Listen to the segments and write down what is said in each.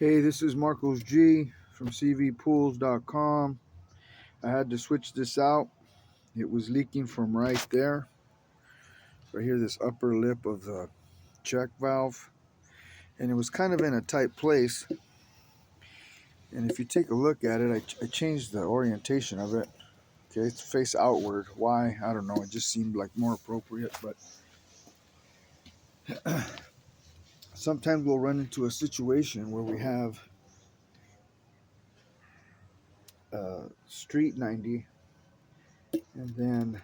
Hey, this is Marcos G from CVPools.com. I had to switch this out. It was leaking from right there. Right here, this upper lip of the check valve. And it was kind of in a tight place. And if you take a look at it, I changed the orientation of it. Okay, it's face outward. Why? I don't know. It just seemed like more appropriate. But sometimes we'll run into a situation where we have street 90. And then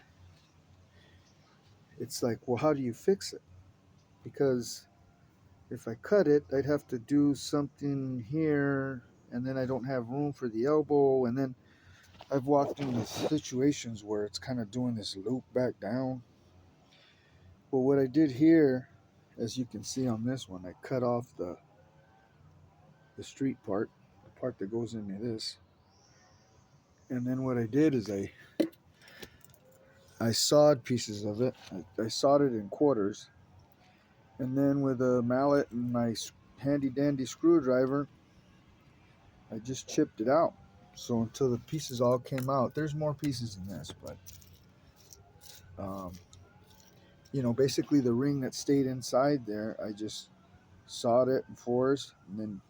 it's like, well, how do you fix it? Because if I cut it, I'd have to do something here, and then I don't have room for the elbow, and then I've walked into situations where it's kind of doing this loop back down. Well, what I did here, as you can see on this one, I cut off the street part, the part that goes into this, and then what I did is I sawed pieces of it. I sawed it in quarters, and then with a mallet and my handy dandy screwdriver, I just chipped it out. So until the pieces all came out, there's more pieces in this, but basically the ring that stayed inside there, I just sawed it in fours and then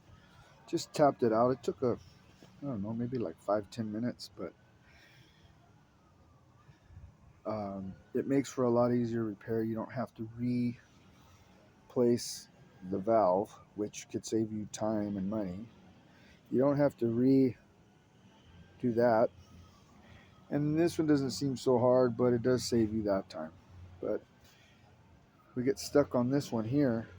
just tapped it out. It took I don't know, maybe like 5-10 minutes, but it makes for a lot easier repair. You don't have to replace the valve, which could save you time and money. You don't have to redo that. And this one doesn't seem so hard, but it does save you that time. But we get stuck on this one here.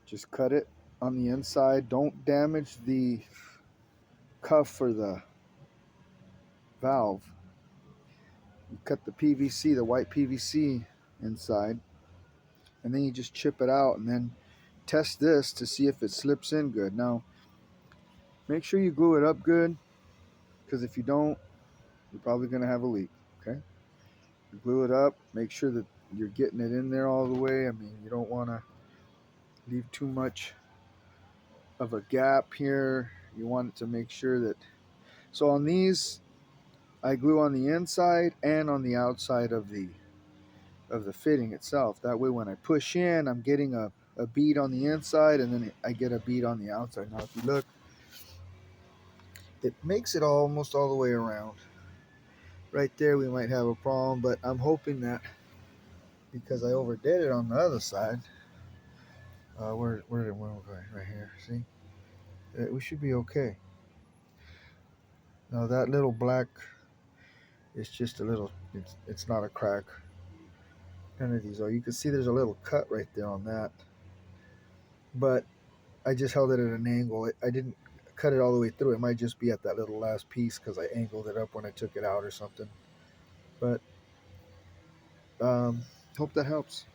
Just cut it on the inside. Don't damage the cuff for the valve. You cut the PVC, the white PVC inside, and then you just chip it out and then test this to see if it slips in good. Now, make sure you glue it up good, because if you don't, you're probably going to have a leak. Okay? You glue it up, make sure that you're getting it in there all the way. I mean, you don't want to leave too much of a gap here. You want to make sure that, so on these, I glue on the inside and on the outside of the fitting itself. That way when I push in, I'm getting a bead on the inside, and then I get a bead on the outside. Now if you look, it makes it almost all the way around. Right there we might have a problem, but I'm hoping that because I overdid it on the other side, where we're going? Right here, see? We should be okay. Now that little black, it's just a little, it's not a crack. None of these are. You can see there's a little cut right there on that. But I just held it at an angle. I didn't cut it all the way through. It might just be at that little last piece because I angled it up when I took it out or something. But hope that helps.